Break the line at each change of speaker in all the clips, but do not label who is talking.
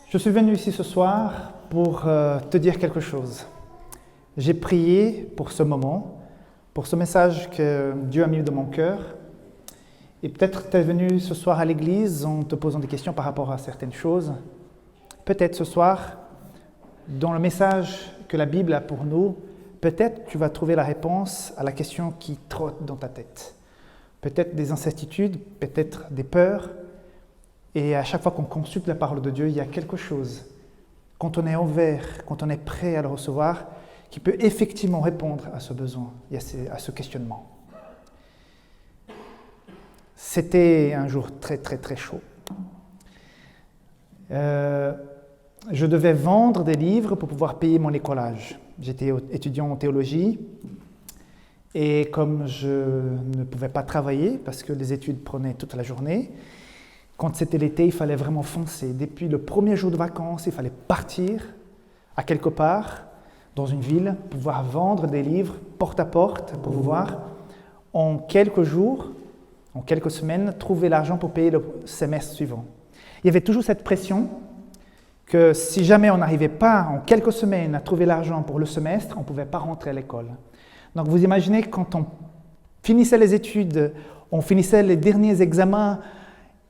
Je suis venu ici ce soir pour te dire quelque chose. J'ai prié pour ce moment, pour ce message que Dieu a mis dans mon cœur. Et peut-être tu es venu ce soir à l'église en te posant des questions par rapport à certaines choses. Peut-être ce soir, dans le message que la Bible a pour nous, peut-être tu vas trouver la réponse à la question qui trotte dans ta tête. Peut-être des incertitudes, peut-être des peurs. Et à chaque fois qu'on consulte la parole de Dieu, il y a quelque chose, quand on est ouvert, quand on est prêt à le recevoir, qui peut effectivement répondre à ce besoin et à ce questionnement. C'était un jour très très très chaud. Je devais vendre des livres pour pouvoir payer mon écolage. J'étais étudiant en théologie et comme je ne pouvais pas travailler parce que les études prenaient toute la journée, quand c'était l'été, il fallait vraiment foncer. Depuis le premier jour de vacances, il fallait partir à quelque part dans une ville, pouvoir vendre des livres porte à porte pour pouvoir en quelques jours, en quelques semaines, trouver l'argent pour payer le semestre suivant. Il y avait toujours cette pression que si jamais on n'arrivait pas en quelques semaines à trouver l'argent pour le semestre, on ne pouvait pas rentrer à l'école. Donc vous imaginez quand on finissait les études, on finissait les derniers examens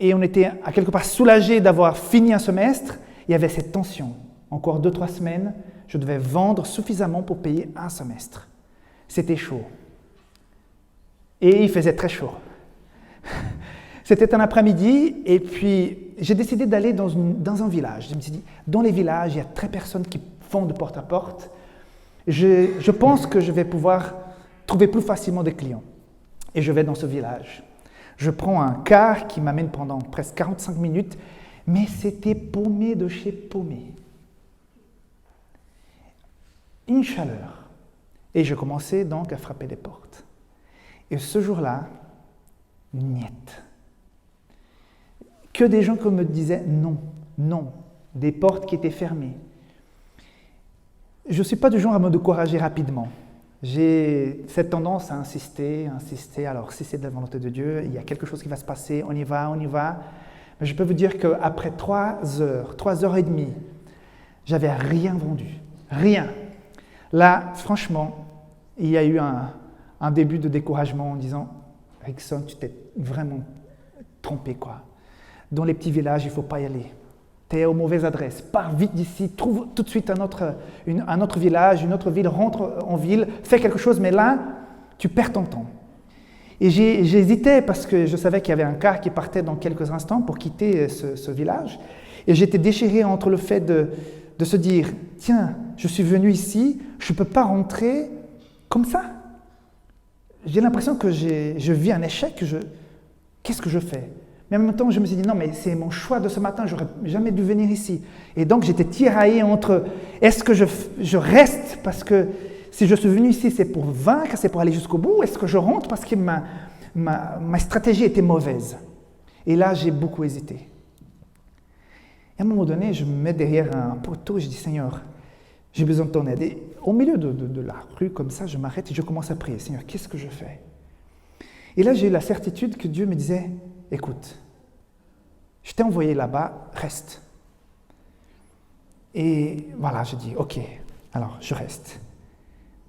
et on était à quelque part soulagé d'avoir fini un semestre, il y avait cette tension. Encore 2-3 semaines, je devais vendre suffisamment pour payer un semestre. C'était chaud. Et il faisait très chaud. C'était un après-midi et puis j'ai décidé d'aller dans un village. Je me suis dit, dans les villages, il y a très personnes qui font de porte à porte. Je pense que je vais pouvoir trouver plus facilement des clients. Et je vais dans ce village. Je prends un car qui m'amène pendant presque 45 minutes, mais c'était paumé de chez paumé. Une chaleur. Et je commençais donc à frapper des portes. Et ce jour-là, niette. Que des gens qui me disaient non, non, des portes qui étaient fermées. Je ne suis pas du genre à me décourager rapidement. J'ai cette tendance à insister. Alors, si c'est de la volonté de Dieu, il y a quelque chose qui va se passer, on y va. Mais je peux vous dire qu'après 3 heures et demie, j'avais rien vendu. Rien. Là, franchement, il y a eu un début de découragement en disant « Rickson, tu t'es vraiment trompé, quoi. Dans les petits villages, il ne faut pas y aller. Tu es aux mauvaises adresses. Pars vite d'ici, trouve tout de suite un autre village, une autre ville, rentre en ville, fais quelque chose, mais là, tu perds ton temps. » Et j'hésitais parce que je savais qu'il y avait un car qui partait dans quelques instants pour quitter ce village. Et j'étais déchiré entre le fait de se dire « Tiens, je suis venu ici, je ne peux pas rentrer comme ça. » J'ai l'impression que je vis un échec, qu'est-ce que je fais ? Mais en même temps, je me suis dit, non, mais c'est mon choix de ce matin, je n'aurais jamais dû venir ici. Et donc, j'étais tiraillé entre, est-ce que je reste parce que si je suis venu ici, c'est pour vaincre, c'est pour aller jusqu'au bout, ou est-ce que je rentre parce que ma stratégie était mauvaise? Et là, j'ai beaucoup hésité. Et à un moment donné, je me mets derrière un poteau et je dis, Seigneur, j'ai besoin de ton aide. Et au milieu de la rue, comme ça, je m'arrête et je commence à prier. Seigneur, qu'est-ce que je fais? Et là, j'ai eu la certitude que Dieu me disait, écoute, je t'ai envoyé là-bas, reste. Et voilà, je dis, ok, alors je reste.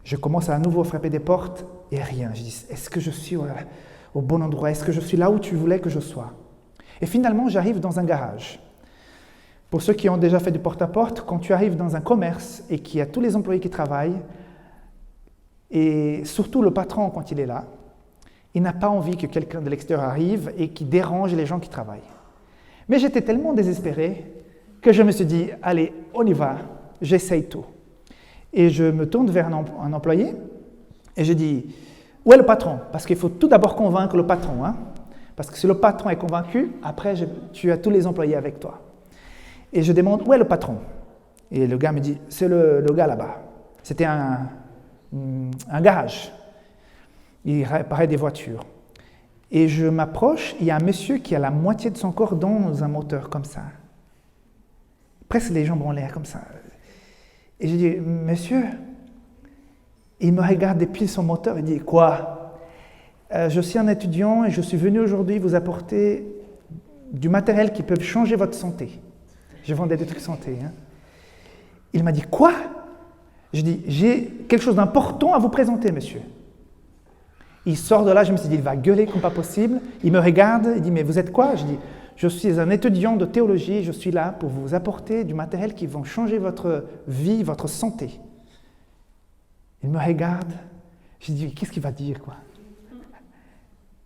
Je commence à nouveau frapper des portes et rien. Je dis, est-ce que je suis au bon endroit? Est-ce que je suis là où tu voulais que je sois? Et finalement, j'arrive dans un garage. Pour ceux qui ont déjà fait du porte-à-porte, quand tu arrives dans un commerce et qu'il y a tous les employés qui travaillent, et surtout le patron quand il est là, il n'a pas envie que quelqu'un de l'extérieur arrive et qui dérange les gens qui travaillent. Mais j'étais tellement désespéré que je me suis dit, allez, on y va, j'essaye tout. Et je me tourne vers un employé et je dis, où est le patron? Parce qu'il faut tout d'abord convaincre le patron. Parce que si le patron est convaincu, après tu as tous les employés avec toi. Et je demande, où est le patron? Et le gars me dit, c'est le gars là-bas. C'était un garage. Il réparait des voitures. Et je m'approche, il y a un monsieur qui a la moitié de son corps dans un moteur comme ça. Presque les jambes en l'air comme ça. Et je dis, monsieur, il me regarde depuis son moteur et dit, quoi? Je suis un étudiant et je suis venu aujourd'hui vous apporter du matériel qui peut changer votre santé. Je vendais des trucs santé. Hein. Il m'a dit, quoi? Je dis, j'ai quelque chose d'important à vous présenter, monsieur. Il sort de là, je me suis dit, il va gueuler comme pas possible. Il me regarde, il dit, mais vous êtes quoi? Je dis, je suis un étudiant de théologie, je suis là pour vous apporter du matériel qui va changer votre vie, votre santé. Il me regarde, je dis, qu'est-ce qu'il va dire, quoi?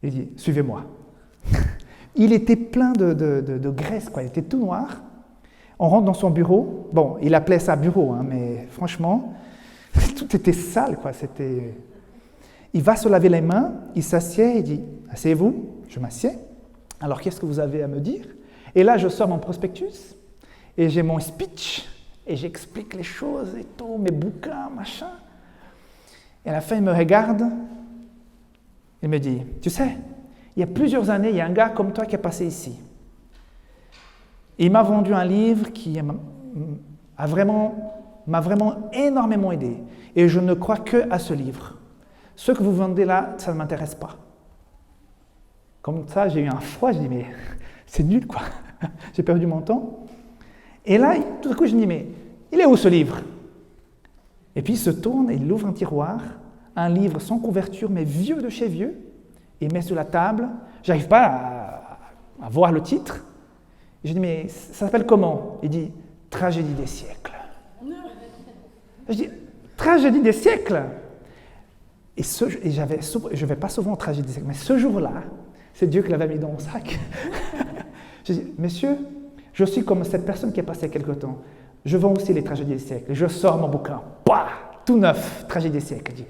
Il dit, suivez-moi. Il était plein de graisse, quoi. Il était tout noir. On rentre dans son bureau. Bon, il appelait ça bureau, hein, mais franchement, tout était sale, quoi. Il va se laver les mains, il s'assied, il dit « Asseyez-vous », je m'assieds. « Alors, qu'est-ce que vous avez à me dire ?» Et là, je sors mon prospectus, et j'ai mon speech, et j'explique les choses et tout, mes bouquins, machin. Et à la fin, il me regarde, il me dit « Tu sais, il y a plusieurs années, il y a un gars comme toi qui est passé ici. Et il m'a vendu un livre qui m'a vraiment énormément aidé. Et je ne crois que à ce livre. Ce que vous vendez là, ça ne m'intéresse pas. » Comme ça, j'ai eu un froid, je dis, mais c'est nul, quoi. J'ai perdu mon temps. Et là, tout à coup, je dis, mais il est où ce livre? Et puis il se tourne et il ouvre un tiroir, un livre sans couverture, mais vieux de chez vieux, et il met sur la table. Je n'arrive pas à voir le titre. Et je dis, mais ça s'appelle comment? Il dit, Tragédie des siècles. Je dis, Tragédie des siècles? Et je ne vais pas souvent au Tragédie des siècles, mais ce jour-là, c'est Dieu qui l'avait mis dans mon sac. Je dis, monsieur, je suis comme cette personne qui est passée quelque temps. Je vends aussi les Tragédies des siècles. Je sors mon bouquin, bah, tout neuf, Tragédie des siècles. Je dis,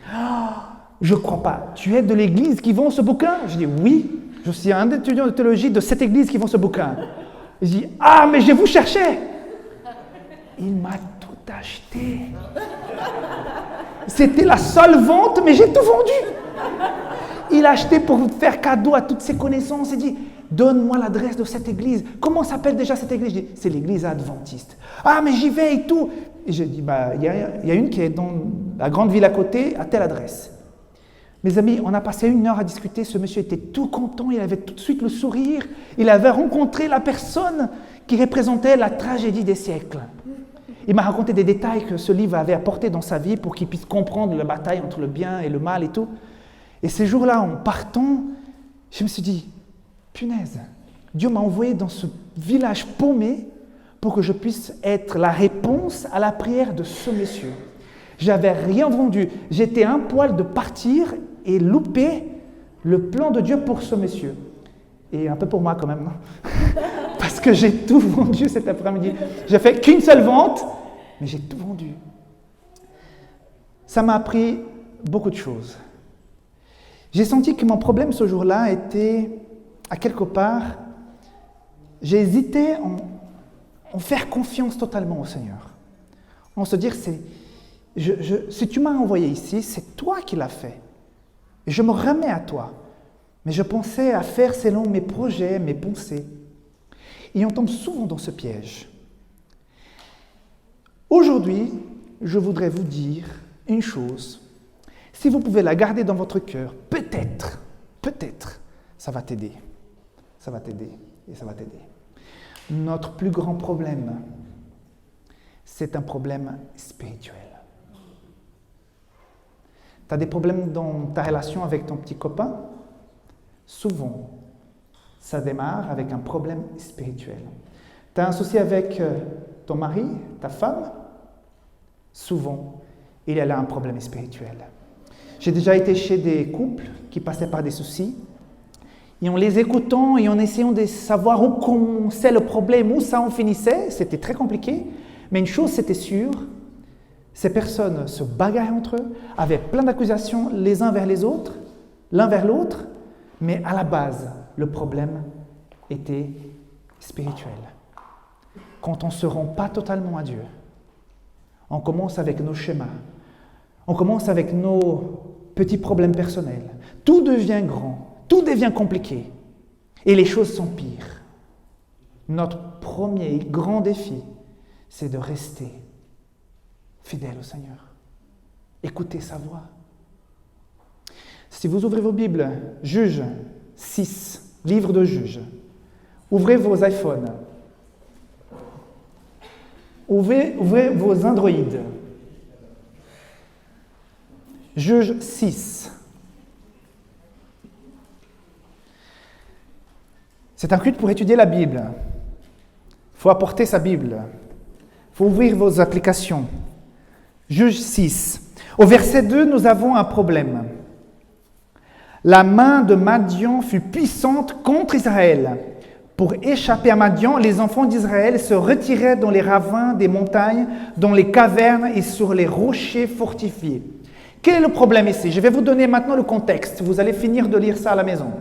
je ne crois pas. Tu es de l'église qui vend ce bouquin? Je dis, oui, je suis un étudiant de théologie de cette église qui vend ce bouquin. Je dis, ah, mais je vous cherchais. Il m'a tout acheté. C'était la seule vente, mais j'ai tout vendu. Il a acheté pour faire cadeau à toutes ses connaissances. Il dit, donne-moi l'adresse de cette église. Comment s'appelle déjà cette église? Je dis, c'est l'église adventiste. Ah, mais j'y vais et tout. Et je dis, il y a une qui est dans la grande ville à côté, à telle adresse. Mes amis, on a passé 1 heure à discuter. Ce monsieur était tout content. Il avait tout de suite le sourire. Il avait rencontré la personne qui représentait la tragédie des siècles. Il m'a raconté des détails que ce livre avait apportés dans sa vie pour qu'il puisse comprendre la bataille entre le bien et le mal et tout. Et ces jours-là, en partant, je me suis dit, punaise, Dieu m'a envoyé dans ce village paumé pour que je puisse être la réponse à la prière de ce monsieur. J'avais rien vendu. J'étais un poil de partir et louper le plan de Dieu pour ce monsieur. Et un peu pour moi quand même, non? Parce que j'ai tout vendu cet après-midi. J'ai fait qu'une seule vente, mais j'ai tout vendu. Ça m'a appris beaucoup de choses. J'ai senti que mon problème ce jour-là était, à quelque part, j'ai hésité en faire confiance totalement au Seigneur. En se dire, si tu m'as envoyé ici, c'est toi qui l'as fait. Et je me remets à toi. Mais je pensais à faire selon mes projets, mes pensées. Et on tombe souvent dans ce piège. Aujourd'hui, je voudrais vous dire une chose. Si vous pouvez la garder dans votre cœur, peut-être, ça va t'aider. Ça va t'aider et ça va t'aider. Notre plus grand problème, c'est un problème spirituel. Tu as des problèmes dans ta relation avec ton petit copain? Souvent, ça démarre avec un problème spirituel. Tu as un souci avec ton mari, ta femme? Souvent, il y a là un problème spirituel. J'ai déjà été chez des couples qui passaient par des soucis, et en les écoutant et en essayant de savoir où commençait le problème, où ça en finissait, c'était très compliqué, mais une chose c'était sûr, ces personnes se bagarraient entre eux, avaient plein d'accusations les uns vers les autres, l'un vers l'autre, mais à la base, le problème était spirituel. Quand on ne se rend pas totalement à Dieu, on commence avec nos schémas, on commence avec nos petits problèmes personnels. Tout devient grand, tout devient compliqué, et les choses sont pires. Notre premier grand défi, c'est de rester fidèle au Seigneur. Écoutez sa voix. Si vous ouvrez vos Bibles, Juges 6, livre de Juges, Ouvrez vos iPhones. Ouvrez vos Android. Juge 6. C'est un culte pour étudier la Bible. Il faut apporter sa Bible. Il faut ouvrir vos applications. Juge 6. Au verset 2, nous avons un problème. La main de Madian fut puissante contre Israël. Pour échapper à Madian, les enfants d'Israël se retiraient dans les ravins des montagnes, dans les cavernes et sur les rochers fortifiés. Quel est le problème ici? Je vais vous donner maintenant le contexte. Vous allez finir de lire ça à la maison.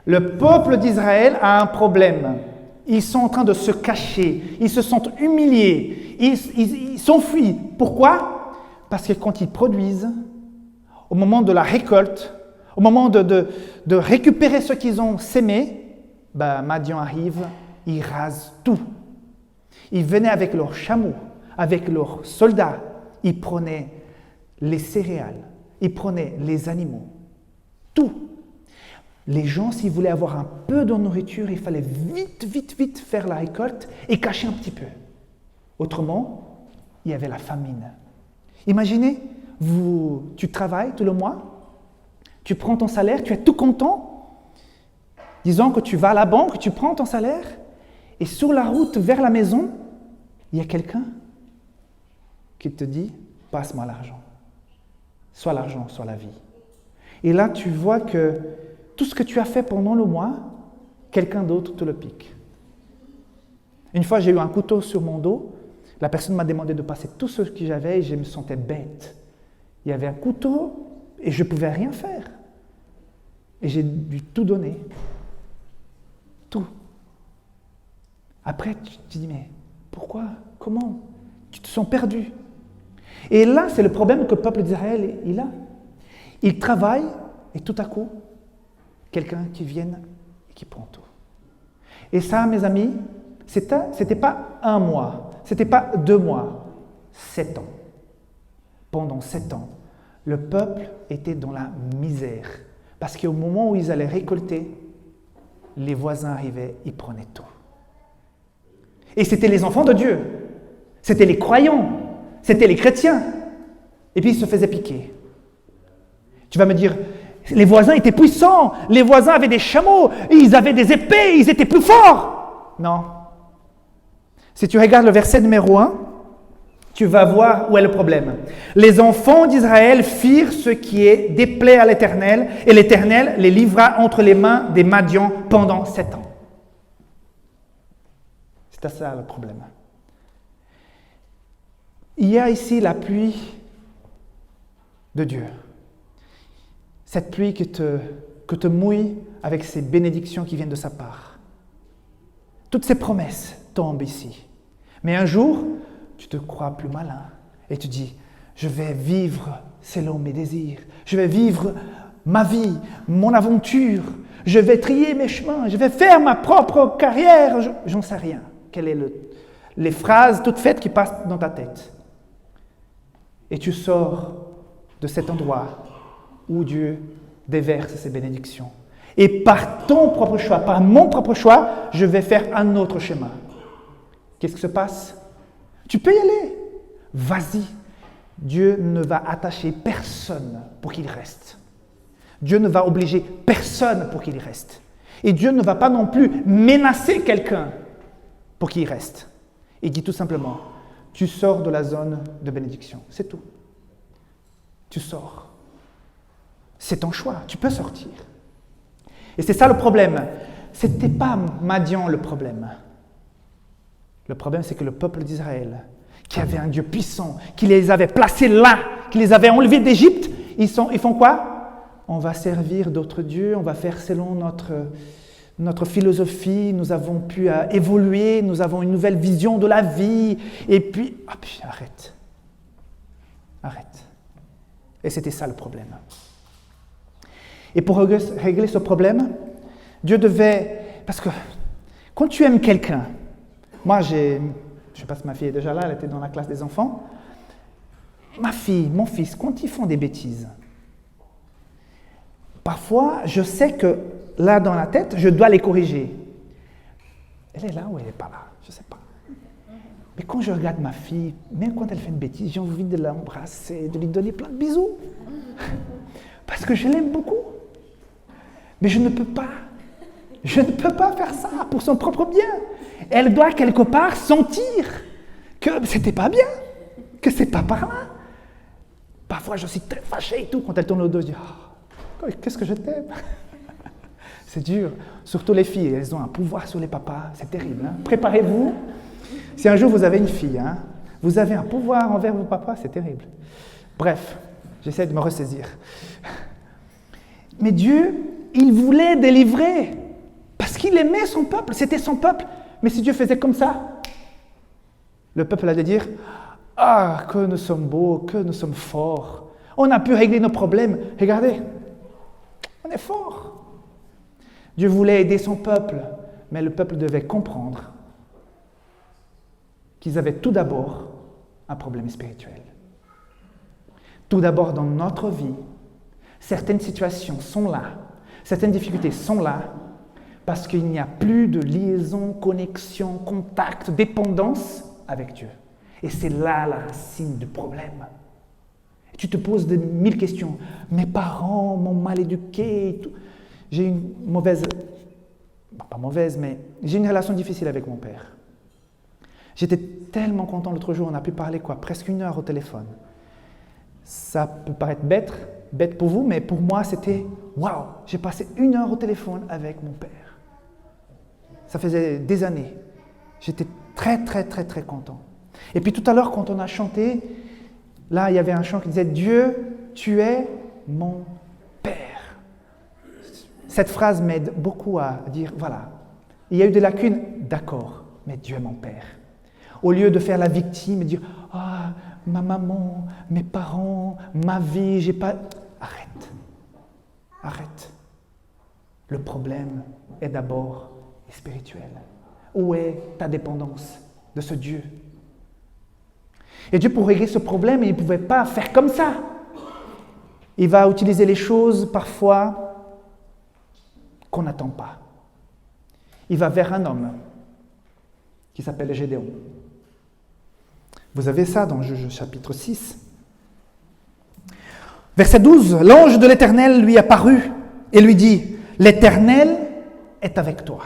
Le peuple d'Israël a un problème. Ils sont en train de se cacher. Ils se sentent humiliés. Ils s'enfuient. Pourquoi? Parce que quand ils produisent, au moment de la récolte, au moment de récupérer ce qu'ils ont sémé, Madian arrive, il rase tout. Ils venaient avec leurs chameaux, avec leurs soldats. Ils prenaient les céréales, ils prenaient les animaux, tout. Les gens, s'ils voulaient avoir un peu de nourriture, il fallait vite faire la récolte et cacher un petit peu. Autrement, il y avait la famine. Imaginez, tu travailles tout le mois, tu prends ton salaire, tu es tout content. Disons que tu vas à la banque, tu prends ton salaire et sur la route vers la maison, il y a quelqu'un qui te dit « passe-moi l'argent ». Soit l'argent, soit la vie. Et là, tu vois que tout ce que tu as fait pendant le mois, quelqu'un d'autre te le pique. Une fois, j'ai eu un couteau sur mon dos. La personne m'a demandé de passer tout ce que j'avais et je me sentais bête. Il y avait un couteau et je ne pouvais rien faire. Et j'ai dû tout donner. Tout. Après, tu te dis, mais pourquoi? Comment? Tu te sens perdu. Et là, c'est le problème que le peuple d'Israël il a. Il travaille et tout à coup, quelqu'un qui vient et qui prend tout. Et ça, mes amis, c'était pas 1 mois, c'était pas 2 mois, 7 ans. Pendant 7 ans, le peuple était dans la misère. Parce qu'au moment où ils allaient récolter, les voisins arrivaient, ils prenaient tout. Et c'était les enfants de Dieu, c'était les croyants, c'était les chrétiens. Et puis ils se faisaient piquer. Tu vas me dire, les voisins étaient puissants, les voisins avaient des chameaux, ils avaient des épées, ils étaient plus forts. Non. Si tu regardes le verset numéro 1, tu vas voir où est le problème. Les enfants d'Israël firent ce qui est déplaît à l'Éternel, et l'Éternel les livra entre les mains des Madians pendant 7 ans. C'est ça le problème. Il y a ici la pluie de Dieu. Cette pluie que te mouille avec ses bénédictions qui viennent de sa part. Toutes ces promesses tombent ici. Mais un jour, tu te crois plus malin et tu dis, je vais vivre selon mes désirs. Je vais vivre ma vie, mon aventure. Je vais trier mes chemins. Je vais faire ma propre carrière. J'en sais rien. Quelles sont les phrases toutes faites qui passent dans ta tête? Et tu sors de cet endroit où Dieu déverse ses bénédictions. Et par ton propre choix, par mon propre choix, je vais faire un autre chemin. Qu'est-ce qui se passe? Tu peux y aller. Vas-y. Dieu ne va attacher personne pour qu'il reste. Dieu ne va obliger personne pour qu'il reste. Et Dieu ne va pas non plus menacer quelqu'un pour qu'il reste. Il dit tout simplement, tu sors de la zone de bénédiction. C'est tout. Tu sors. C'est ton choix. Tu peux sortir. Et c'est ça le problème. Ce n'était pas Madian le problème. Le problème, c'est que le peuple d'Israël, qui avait un Dieu puissant, qui les avait placés là, qui les avait enlevés d'Égypte, ils font quoi? On va servir d'autres dieux, on va faire selon notre philosophie, nous avons pu évoluer, nous avons une nouvelle vision de la vie, et puis arrête. Arrête. Et c'était ça le problème. Et pour régler ce problème, Dieu devait... Parce que quand tu aimes quelqu'un, moi je sais pas si ma fille est déjà là, elle était dans la classe des enfants, ma fille, mon fils, quand ils font des bêtises, parfois je sais que là dans la tête, je dois les corriger. Elle est là ou elle n'est pas là? Je ne sais pas. Mais quand je regarde ma fille, même quand elle fait une bêtise, j'ai envie de l'embrasser, de lui donner plein de bisous. Parce que je l'aime beaucoup. Mais je ne peux pas. Je ne peux pas faire ça pour son propre bien. Elle doit quelque part sentir que c'était pas bien, que c'est pas par là. Parfois, je suis très fâché et tout. Quand elle tourne le dos, je dis oh, qu'est-ce que je t'aime. C'est dur. Surtout les filles, elles ont un pouvoir sur les papas. C'est terrible. Hein? Préparez-vous. Si un jour vous avez une fille, hein, vous avez un pouvoir envers vos papas, c'est terrible. Bref, j'essaie de me ressaisir. Mais Dieu, il voulait délivrer parce qu'il aimait son peuple, c'était son peuple. Mais si Dieu faisait comme ça, le peuple allait dire « Ah, que nous sommes beaux, que nous sommes forts. On a pu régler nos problèmes. Regardez, on est forts. » Dieu voulait aider son peuple, mais le peuple devait comprendre qu'ils avaient tout d'abord un problème spirituel. Tout d'abord dans notre vie, certaines situations sont là, certaines difficultés sont là, parce qu'il n'y a plus de liaison, connexion, contact, dépendance avec Dieu. Et c'est là la racine du problème. Et tu te poses de mille questions. Mes parents m'ont mal éduqué. Et tout. J'ai une mauvaise, pas mauvaise, mais j'ai une relation difficile avec mon père. J'étais tellement content l'autre jour, on a pu parler presque 1 heure au téléphone. Ça peut paraître bête pour vous, mais pour moi c'était waouh, j'ai passé 1 heure au téléphone avec mon père. Ça faisait des années. J'étais très, très, très, très content. Et puis tout à l'heure, quand on a chanté, là, il y avait un chant qui disait « Dieu, tu es mon Père ». Cette phrase m'aide beaucoup à dire « Voilà, il y a eu des lacunes, d'accord, mais Dieu est mon Père ». Au lieu de faire la victime et dire « Ah, ma maman, mes parents, ma vie, j'ai pas… » Arrête. Le problème est d'abord spirituel. Où est ta dépendance de ce Dieu? Et Dieu, pour régler ce problème, il ne pouvait pas faire comme ça. Il va utiliser les choses parfois qu'on n'attend pas. Il va vers un homme qui s'appelle Gédéon. Vous avez ça dans Juge chapitre 6. Verset 12, l'ange de l'Éternel lui apparut et lui dit, « L'Éternel est avec toi. »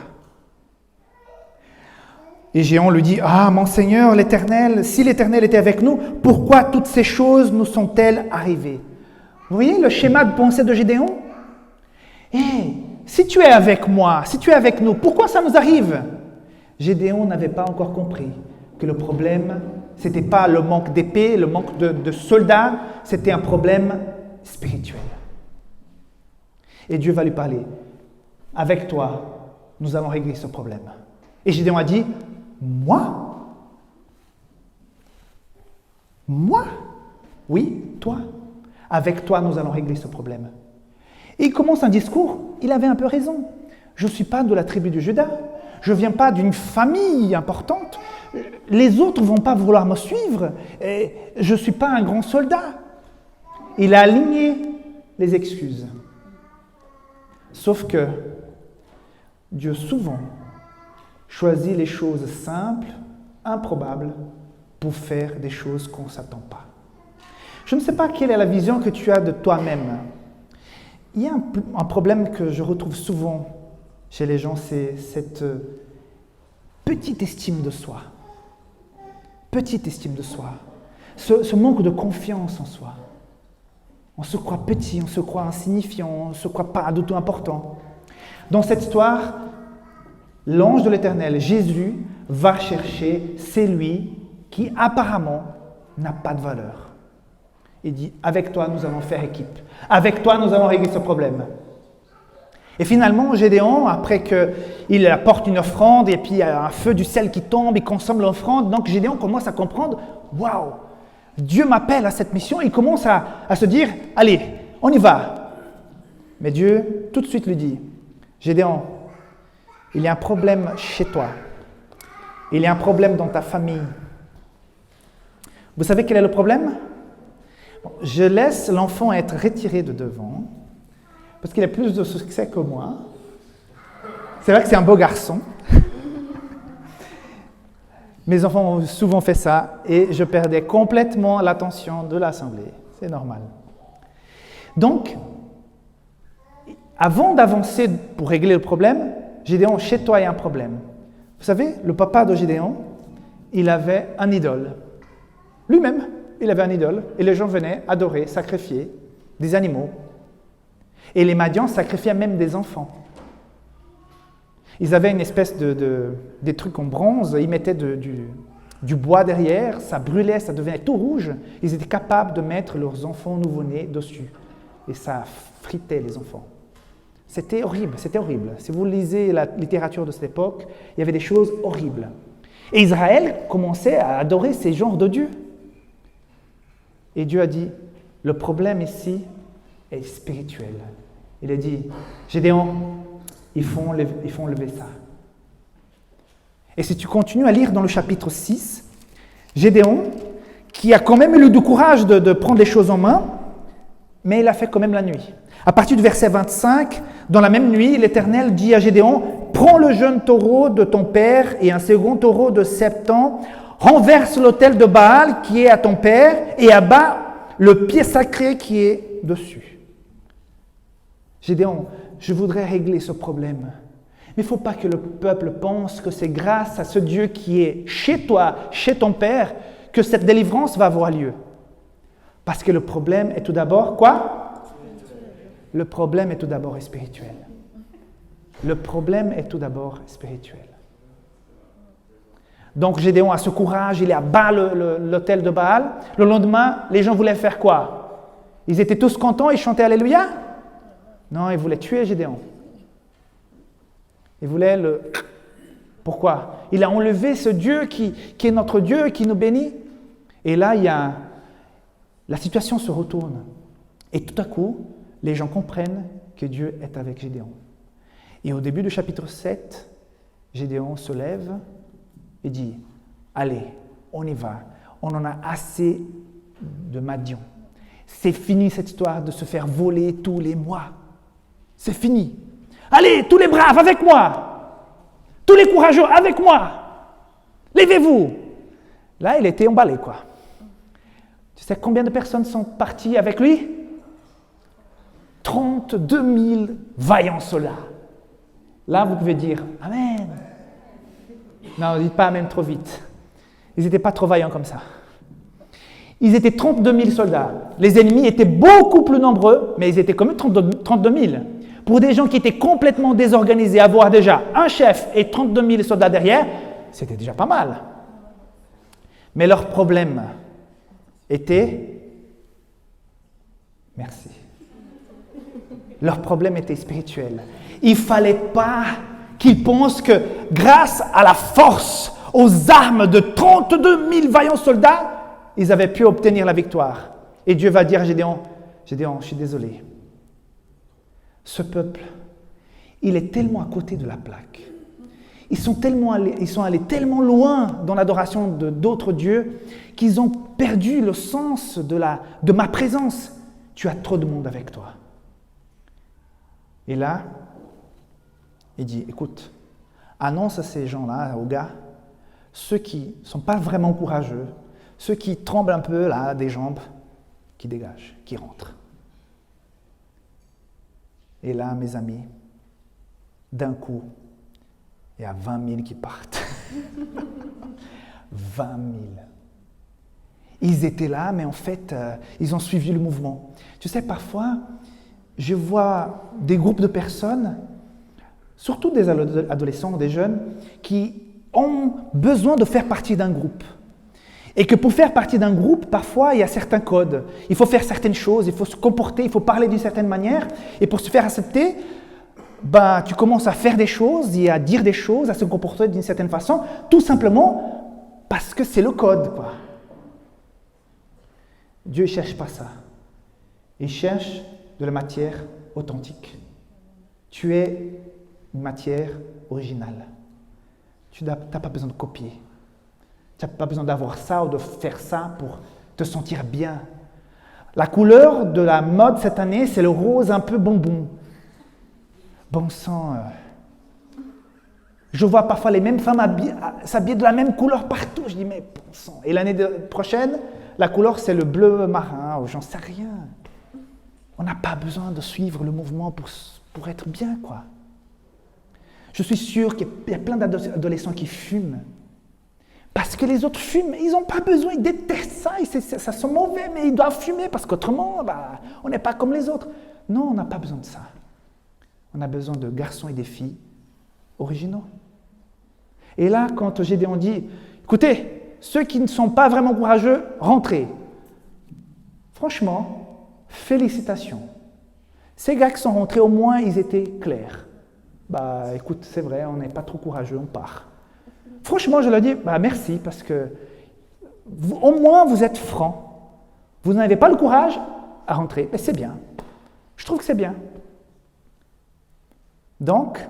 Et Gédéon lui dit, « Ah, mon Seigneur, l'Éternel, si l'Éternel était avec nous, pourquoi toutes ces choses nous sont-elles arrivées ?» Vous voyez le schéma de pensée de Gédéon? Si tu es avec moi, si tu es avec nous, pourquoi ça nous arrive? Gédéon n'avait pas encore compris que le problème, ce n'était pas le manque d'épée, le manque de soldats, c'était un problème spirituel. Et Dieu va lui parler. « Avec toi, nous allons régler ce problème. » Et Gédéon a dit, « Moi? Moi? Oui, toi. Avec toi, nous allons régler ce problème. » Et il commence un discours, il avait un peu raison. Je ne suis pas de la tribu de Juda, je ne viens pas d'une famille importante, les autres ne vont pas vouloir me suivre, et je ne suis pas un grand soldat. Il a aligné les excuses. Sauf que Dieu souvent choisit les choses simples, improbables, pour faire des choses qu'on ne s'attend pas. Je ne sais pas quelle est la vision que tu as de toi-même. Il y a un problème que je retrouve souvent chez les gens, c'est cette petite estime de soi. Petite estime de soi. Ce manque de confiance en soi. On se croit petit, on se croit insignifiant, on ne se croit pas du tout important. Dans cette histoire, l'ange de l'Éternel, Jésus, va chercher celui qui apparemment n'a pas de valeur. Il dit, avec toi, nous allons faire équipe. Avec toi, nous allons régler ce problème. Et finalement, Gédéon, après qu'il apporte une offrande et puis il y a un feu du ciel qui tombe, il consomme l'offrande, donc Gédéon commence à comprendre, waouh, Dieu m'appelle à cette mission, il commence à se dire, allez, on y va. Mais Dieu, tout de suite, lui dit, Gédéon, il y a un problème chez toi. Il y a un problème dans ta famille. Vous savez quel est le problème? Je laisse l'enfant être retiré de devant, parce qu'il a plus de succès que moi. C'est vrai que c'est un beau garçon. Mes enfants ont souvent fait ça et je perdais complètement l'attention de l'assemblée. C'est normal. Donc, avant d'avancer pour régler le problème, Gédéon, chez toi, il y a un problème. Vous savez, le papa de Gédéon, il avait un idole. Lui-même, il avait un idole. Et les gens venaient adorer, sacrifier des animaux. Et les Madians sacrifiaient même des enfants. Ils avaient une espèce des trucs en bronze, ils mettaient du bois derrière, ça brûlait, ça devenait tout rouge. Ils étaient capables de mettre leurs enfants nouveau-nés dessus. Et ça fritait les enfants. C'était horrible, c'était horrible. Si vous lisez la littérature de cette époque, il y avait des choses horribles. Et Israël commençait à adorer ces genres de dieux. Et Dieu a dit, le problème ici est spirituel. Il a dit, Gédéon, il faut enlever ça. Et si tu continues à lire dans le chapitre 6, Gédéon, qui a quand même eu le courage de prendre les choses en main, mais il a fait quand même la nuit. À partir du verset 25, dans la même nuit, l'Éternel dit à Gédéon, « Prends le jeune taureau de ton père et un second taureau de 7 ans, renverse l'autel de Baal qui est à ton père et abat le pied sacré qui est dessus. » Gédéon, je voudrais régler ce problème. Mais il ne faut pas que le peuple pense que c'est grâce à ce Dieu qui est chez toi, chez ton père, que cette délivrance va avoir lieu. Parce que le problème est tout d'abord quoi ? Le problème est tout d'abord spirituel. Le problème est tout d'abord spirituel. Donc Gédéon a ce courage, il abat l'autel de Baal. Le lendemain, les gens voulaient faire quoi ? Ils étaient tous contents, ils chantaient Alléluia ? Non, ils voulaient tuer Gédéon. Ils voulaient le... Pourquoi ? Il a enlevé ce Dieu qui est notre Dieu, qui nous bénit. Et là, la situation se retourne. Et tout à coup, les gens comprennent que Dieu est avec Gédéon. Et au début du chapitre 7, Gédéon se lève et dit, « Allez, on y va. On en a assez de Madian. C'est fini cette histoire de se faire voler tous les mois. C'est fini. Allez, tous les braves, avec moi. Tous les courageux, avec moi. Levez-vous. » Là, il était emballé, quoi. Tu sais combien de personnes sont parties avec lui ? 32 000 vaillants soldats. Là, vous pouvez dire « Amen ». Non, ne dites pas « Amen » trop vite. Ils n'étaient pas trop vaillants comme ça. Ils étaient 32 000 soldats. Les ennemis étaient beaucoup plus nombreux, mais ils étaient quand même 32 000. Pour des gens qui étaient complètement désorganisés, avoir déjà un chef et 32 000 soldats derrière, c'était déjà pas mal. Mais leur problème était... Merci. Leur problème était spirituel. Il ne fallait pas qu'ils pensent que grâce à la force, aux armes de 32 000 vaillants soldats, ils avaient pu obtenir la victoire. Et Dieu va dire à Gédéon, « Gédéon, je suis désolé. Ce peuple, il est tellement à côté de la plaque. Ils sont allés tellement loin dans l'adoration d'autres dieux qu'ils ont perdu le sens de ma présence. Tu as trop de monde avec toi. » Et là, il dit, écoute, annonce à ces gens-là, aux gars, ceux qui ne sont pas vraiment courageux, ceux qui tremblent un peu là, des jambes, qui dégagent, qui rentrent. Et là, mes amis, d'un coup, il y a 20 000 qui partent. 20 000. Ils étaient là, mais en fait, ils ont suivi le mouvement. Tu sais, parfois, je vois des groupes de personnes, surtout des adolescents, des jeunes, qui ont besoin de faire partie d'un groupe. Et que pour faire partie d'un groupe, parfois, il y a certains codes. Il faut faire certaines choses, il faut se comporter, il faut parler d'une certaine manière. Et pour se faire accepter, tu commences à faire des choses et à dire des choses, à se comporter d'une certaine façon, tout simplement parce que c'est le code, quoi. Dieu ne cherche pas ça. Il cherche de la matière authentique. Tu es une matière originale. Tu n'as pas besoin de copier. Tu n'as pas besoin d'avoir ça ou de faire ça pour te sentir bien. La couleur de la mode cette année, c'est le rose un peu bonbon. Bon sang, Je vois parfois les mêmes femmes s'habiller de la même couleur partout. Je dis, mais bon sang. Et l'année prochaine, la couleur, c'est le bleu marin, ou j'en sais rien. On n'a pas besoin de suivre le mouvement pour être bien, quoi. Je suis sûr qu'il y a plein d'adolescents qui fument. Parce que les autres fument, ils n'ont pas besoin, ils détestent ça, ça sent mauvais, mais ils doivent fumer parce qu'autrement, on n'est pas comme les autres. Non, on n'a pas besoin de ça. On a besoin de garçons et de filles originaux. Et là, quand Gédéon dit, écoutez, ceux qui ne sont pas vraiment courageux, rentrez. Franchement, félicitations. Ces gars qui sont rentrés, au moins, ils étaient clairs. Écoute, c'est vrai, on n'est pas trop courageux, on part. Franchement, je leur dis, merci, parce que au moins, vous êtes francs. Vous n'avez pas le courage à rentrer, mais c'est bien. Je trouve que c'est bien. Donc,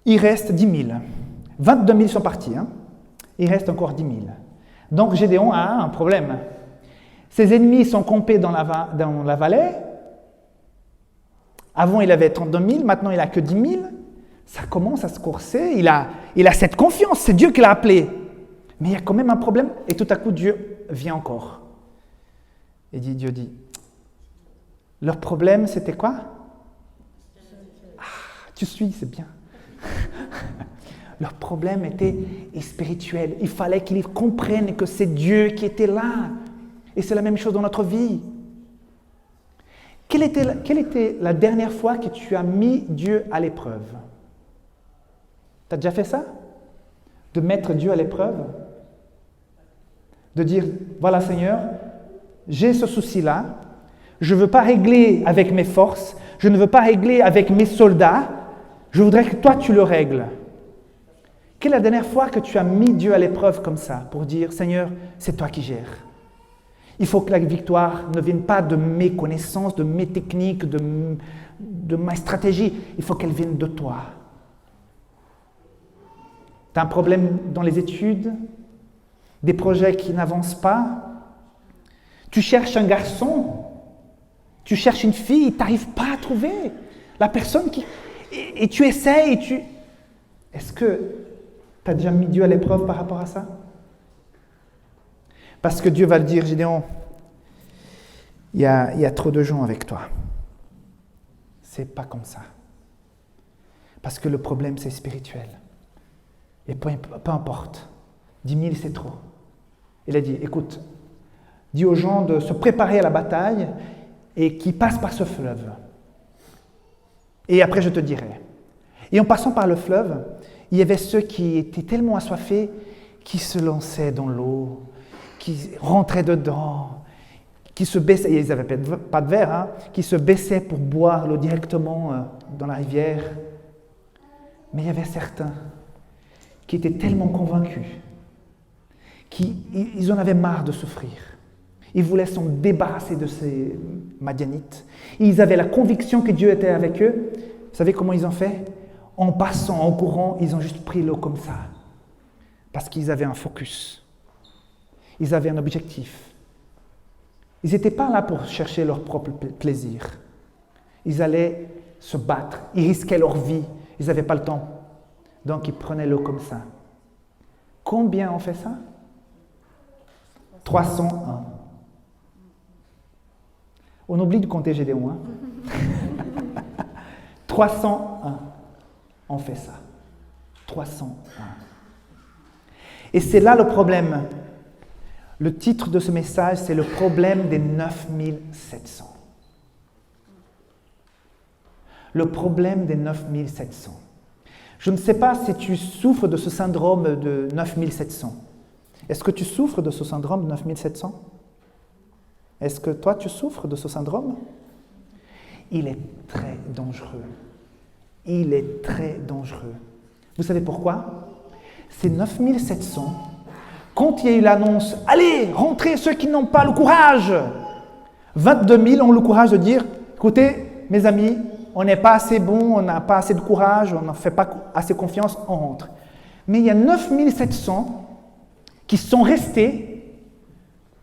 il reste 10 000. 22 000 sont partis. Hein. Il reste encore 10 000. Donc, Gédéon a un problème. Ses ennemis sont campés dans la vallée. Avant, il avait 32 000. Maintenant, il n'a que 10 000. Ça commence à se corser. Il a cette confiance. C'est Dieu qui l'a appelé. Mais il y a quand même un problème. Et tout à coup, Dieu vient encore. Et Dieu dit, leur problème, c'était quoi? Tu suis, c'est bien. Leur problème était spirituel. Il fallait qu'ils comprennent que c'est Dieu qui était là. Et c'est la même chose dans notre vie. Quelle était la dernière fois que tu as mis Dieu à l'épreuve? Tu as déjà fait ça? De mettre Dieu à l'épreuve? De dire, voilà Seigneur, j'ai ce souci-là, je ne veux pas régler avec mes forces, je ne veux pas régler avec mes soldats, je voudrais que toi tu le règles. Quelle est la dernière fois que tu as mis Dieu à l'épreuve comme ça, pour dire, Seigneur, c'est toi qui gères. Il faut que la victoire ne vienne pas de mes connaissances, de mes techniques, de ma stratégie, il faut qu'elle vienne de toi. Tu as un problème dans les études, des projets qui n'avancent pas, tu cherches un garçon, tu cherches une fille, tu n'arrives pas à trouver la personne qui... Et tu essaies, Est-ce que tu as déjà mis Dieu à l'épreuve par rapport à ça? Parce que Dieu va le dire, Gédéon, il y a trop de gens avec toi. C'est pas comme ça. Parce que le problème, c'est spirituel. Et peu importe, 10 000, c'est trop. Il a dit, écoute, dis aux gens de se préparer à la bataille et qu'ils passent par ce fleuve. Et après, je te dirai. Et en passant par le fleuve, il y avait ceux qui étaient tellement assoiffés qui se lançaient dans l'eau, qui rentraient dedans, qui se baissaient, et ils n'avaient pas de verre, hein, qui se baissaient pour boire l'eau directement dans la rivière. Mais il y avait certains qui étaient tellement convaincus qu'ils en avaient marre de souffrir. Ils voulaient s'en débarrasser de ces Madianites. Ils avaient la conviction que Dieu était avec eux. Vous savez comment ils ont fait? En passant, en courant, ils ont juste pris l'eau comme ça. Parce qu'ils avaient un focus. Ils avaient un objectif. Ils n'étaient pas là pour chercher leur propre plaisir. Ils allaient se battre. Ils risquaient leur vie. Ils n'avaient pas le temps. Donc, ils prenaient l'eau comme ça. Combien ont fait ça? 301. On oublie de compter Gédéon. Hein? 301 ont fait ça. 301. Et c'est là le problème. Le titre de ce message, c'est le problème des 9700. Le problème des 9700. Je ne sais pas si tu souffres de ce syndrome de 9700. Est-ce que tu souffres de ce syndrome de 9700? Est-ce que toi, tu souffres de ce syndrome? Il est très dangereux. Il est très dangereux. Vous savez pourquoi? Ces 9700, quand il y a eu l'annonce, allez, rentrez ceux qui n'ont pas le courage, 22 000 ont le courage de dire, écoutez, mes amis, on n'est pas assez bon, on n'a pas assez de courage, on ne fait pas assez confiance, on rentre. Mais il y a 9700 qui sont restés,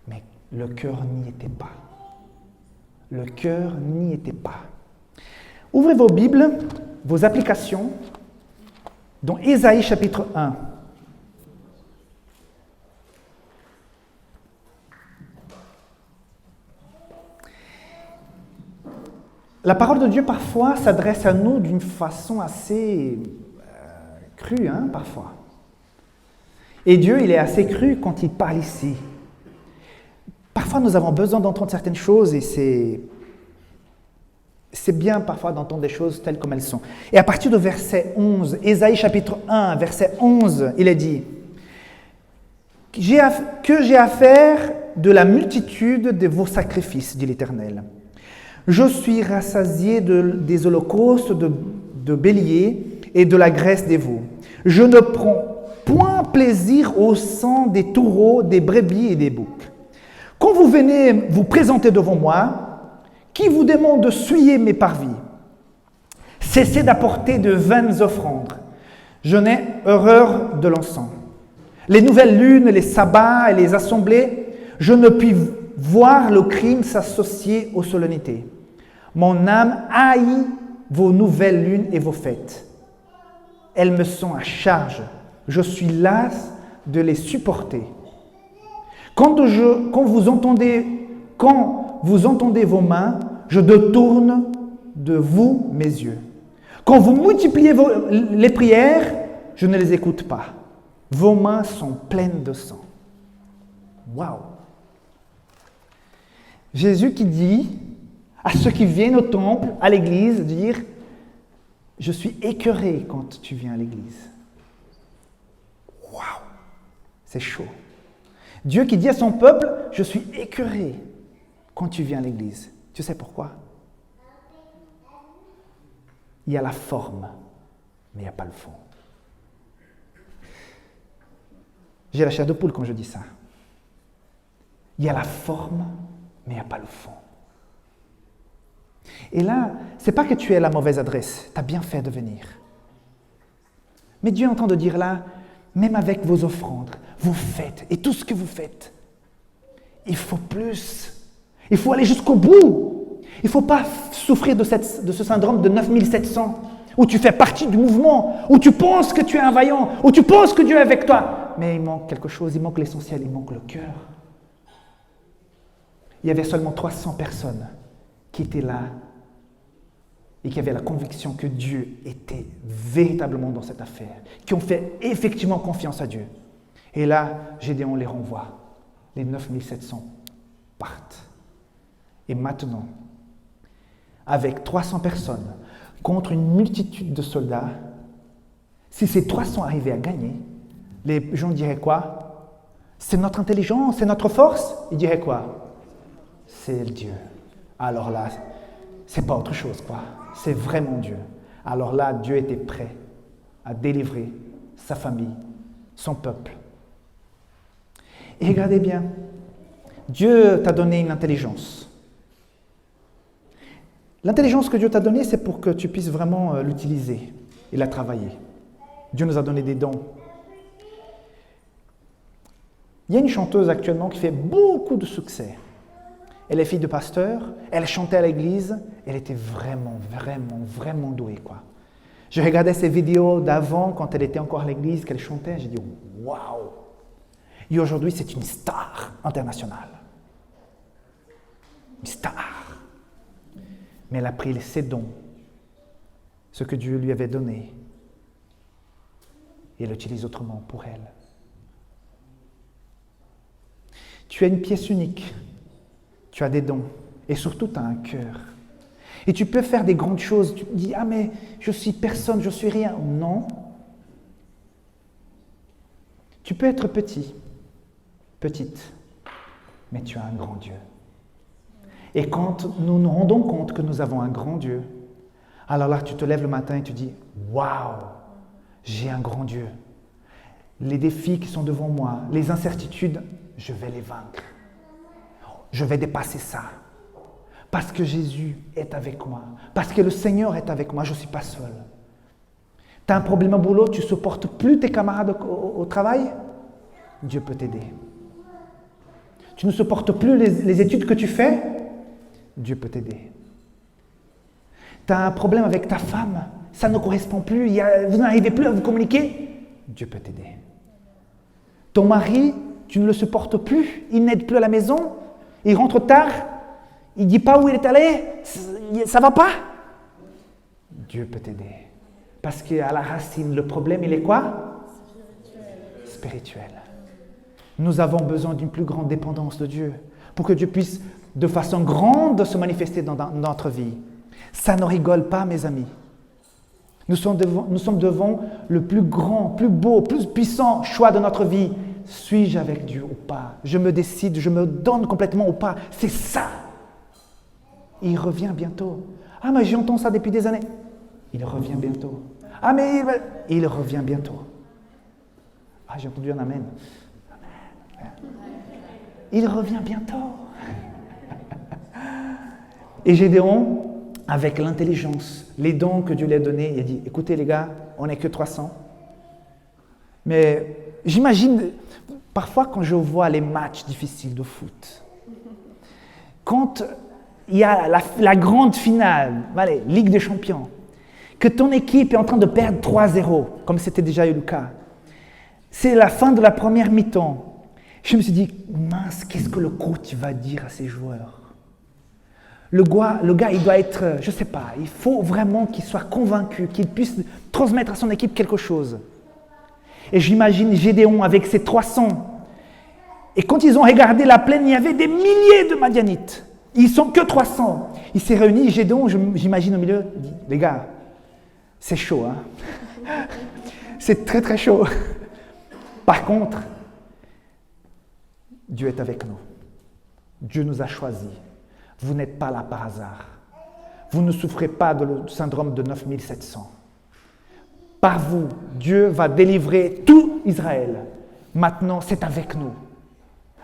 mais le cœur n'y était pas. Le cœur n'y était pas. Ouvrez vos Bibles, vos applications, Dans Ésaïe chapitre 1. La parole de Dieu parfois s'adresse à nous d'une façon assez crue, parfois. Et Dieu, il est assez cru quand il parle ici. Parfois, nous avons besoin d'entendre certaines choses et c'est bien parfois d'entendre des choses telles comme elles sont. Et à partir de verset 11, Ésaïe chapitre 1, verset 11, il est dit « Que j'ai affaire de la multitude de vos sacrifices, dit l'Éternel. Je suis rassasié des holocaustes de béliers et de la graisse des veaux. Je ne prends point plaisir au sang des taureaux, des brebis et des boucs. Quand vous venez vous présenter devant moi, qui vous demande de souiller mes parvis? Cessez d'apporter de vaines offrandes. Je n'ai horreur de l'encens. Les nouvelles lunes, les sabbats et les assemblées, je ne puis voir le crime s'associer aux solennités. Mon âme haït vos nouvelles lunes et vos fêtes. Elles me sont à charge. Je suis las de les supporter. Quand vous entendez vos mains, je détourne de vous mes yeux. Quand vous multipliez les prières, je ne les écoute pas. Vos mains sont pleines de sang. Waouh! Jésus qui dit à ceux qui viennent au temple, à l'église, dire « Je suis écœuré quand tu viens à l'église. » Waouh! C'est chaud. Dieu qui dit à son peuple « Je suis écœuré quand tu viens à l'église. » Tu sais pourquoi? Il y a la forme, mais il n'y a pas le fond. J'ai la chair de poule quand je dis ça. Il y a la forme, mais il n'y a pas le fond. Et là, ce n'est pas que tu es à la mauvaise adresse, tu as bien fait de venir. Mais Dieu est en train de dire là, même avec vos offrandes, vos fêtes et tout ce que vous faites, il faut plus. Il faut aller jusqu'au bout. Il ne faut pas souffrir de ce syndrome de 9700, où tu fais partie du mouvement, où tu penses que tu es un vaillant, où tu penses que Dieu est avec toi. Mais il manque quelque chose, il manque l'essentiel, il manque le cœur. Il y avait seulement 300 personnes qui étaient là et qui avaient la conviction que Dieu était véritablement dans cette affaire, qui ont fait effectivement confiance à Dieu. Et là, Gédéon les renvoie. Les 9700 partent. Et maintenant, avec 300 personnes contre une multitude de soldats, si ces 300 arrivaient à gagner, les gens diraient quoi? C'est notre intelligence, c'est notre force? Ils diraient quoi? C'est Dieu. Alors là, c'est pas autre chose, quoi. C'est vraiment Dieu. Alors là, Dieu était prêt à délivrer sa famille, son peuple. Et regardez bien, Dieu t'a donné une intelligence. L'intelligence que Dieu t'a donnée, c'est pour que tu puisses vraiment l'utiliser et la travailler. Dieu nous a donné des dons. Il y a une chanteuse actuellement qui fait beaucoup de succès. Elle est fille de pasteur, elle chantait à l'église, elle était vraiment, vraiment, vraiment douée, quoi. Je regardais ses vidéos d'avant, quand elle était encore à l'église, qu'elle chantait, j'ai dit « Waouh !» Et aujourd'hui, c'est une star internationale. Une star. Mais elle a pris ses dons, ce que Dieu lui avait donné, et elle l'utilise autrement pour elle. Tu as une pièce unique, tu as des dons, et surtout tu as un cœur. Et tu peux faire des grandes choses, tu te dis « Ah mais je suis personne, je suis rien ». Non. Tu peux être petit, petite, mais tu as un grand Dieu. Et quand nous nous rendons compte que nous avons un grand Dieu, alors là, tu te lèves le matin et tu dis « Waouh, j'ai un grand Dieu. Les défis qui sont devant moi, les incertitudes, je vais les vaincre. Je vais dépasser ça. Parce que Jésus est avec moi. Parce que le Seigneur est avec moi, je ne suis pas seul. Tu as un problème au boulot, tu ne supportes plus tes camarades au travail? Dieu peut t'aider. Tu ne supportes plus les études que tu fais? Dieu peut t'aider. Tu as un problème avec ta femme ça ne correspond plus, vous n'arrivez plus à vous communiquer, Dieu peut t'aider. Ton mari, tu ne le supportes plus, il n'aide plus à la maison, il rentre tard, il ne dit pas où il est allé, ça ne va pas. Dieu peut t'aider. Parce qu'à la racine, le problème, il est quoi? Spirituel. Nous avons besoin d'une plus grande dépendance de Dieu pour que Dieu puisse de façon grande se manifester dans notre vie. Ça ne rigole pas, mes amis. Nous sommes devant le plus grand, plus beau, plus puissant choix de notre vie. Suis-je avec Dieu ou pas? Je me décide, je me donne complètement ou pas? C'est ça. Il revient bientôt. Ah, mais j'entends ça depuis des années. Il revient bientôt. Ah, mais il revient bientôt. Ah, j'ai entendu un amen. Il revient bientôt. Et Gédéon, avec l'intelligence, les dons que Dieu lui a donnés, il a dit, écoutez les gars, on n'est que 300. Mais j'imagine, parfois quand je vois les matchs difficiles de foot, quand il y a la grande finale, allez, Ligue des Champions, que ton équipe est en train de perdre 3-0, comme c'était déjà eu le cas, c'est la fin de la première mi-temps. Je me suis dit, mince, qu'est-ce que le coach va dire à ses joueurs? Le gars, il doit être, je ne sais pas, il faut vraiment qu'il soit convaincu, qu'il puisse transmettre à son équipe quelque chose. Et j'imagine Gédéon avec ses 300. Et quand ils ont regardé la plaine, il y avait des milliers de Madianites. Ils ne sont que 300. Il s'est réuni, Gédéon, j'imagine au milieu, il dit, les gars, c'est chaud, hein? C'est très très chaud. Par contre, Dieu est avec nous. Dieu nous a choisis. Vous n'êtes pas là par hasard. Vous ne souffrez pas du syndrome de 9700. Par vous, Dieu va délivrer tout Israël. Maintenant, c'est avec nous.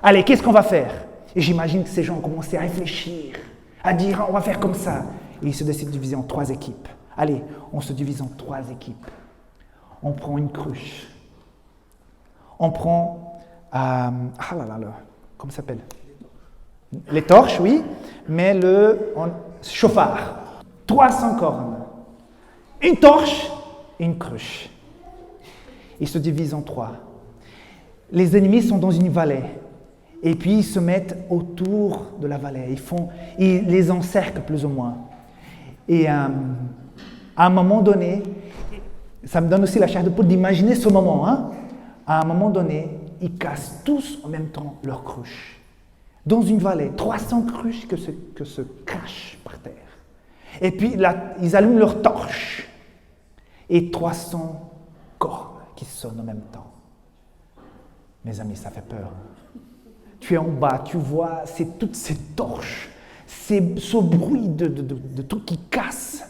Allez, qu'est-ce qu'on va faire? Et j'imagine que ces gens ont commencé à réfléchir, à dire, on va faire comme ça. Et ils se décident de diviser en 3 équipes. Allez, on se divise en 3 équipes. On prend une cruche. On prend... comment ça s'appelle? Les torches, oui, mais le chauffard. 300 cornes. Une torche et une cruche. Ils se divisent en 3. Les ennemis sont dans une vallée. Et puis ils se mettent autour de la vallée. Ils les encerclent plus ou moins. Et à un moment donné, ça me donne aussi la chair de poule d'imaginer ce moment. Hein? À un moment donné, ils cassent tous en même temps leurs cruches. Dans une vallée, 300 cruches que se crachent par terre. Et puis là, ils allument leurs torches. Et 300 cornes qui sonnent en même temps. Mes amis, ça fait peur. Tu es en bas, tu vois, c'est toutes ces torches, ce bruit de trucs qui cassent.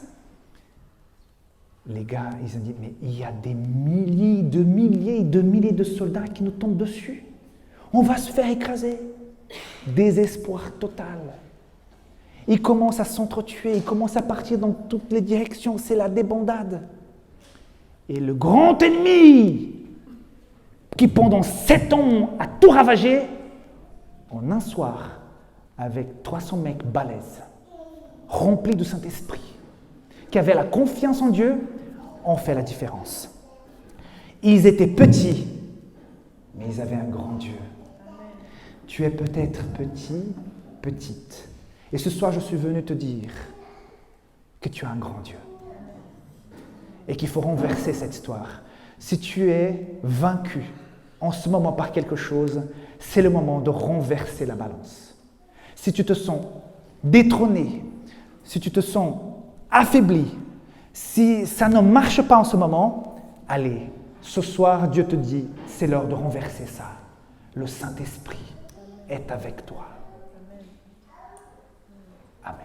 Les gars, ils ont dit, mais il y a des milliers de soldats qui nous tombent dessus. On va se faire écraser. Désespoir total. Ils commencent à s'entretuer, ils commencent à partir dans toutes les directions, c'est la débandade. Et le grand ennemi, qui pendant 7 ans a tout ravagé, en un soir, avec 300 mecs balèzes, remplis du Saint-Esprit, qui avaient la confiance en Dieu, ont fait la différence. Ils étaient petits, mais ils avaient un grand Dieu. Tu es peut-être petit, petite. Et ce soir, je suis venu te dire que tu as un grand Dieu. Et qu'il faut renverser cette histoire. Si tu es vaincu en ce moment par quelque chose, c'est le moment de renverser la balance. Si tu te sens détrôné, si tu te sens affaibli, si ça ne marche pas en ce moment, allez, ce soir, Dieu te dit, c'est l'heure de renverser ça. Le Saint-Esprit est avec toi. Amen.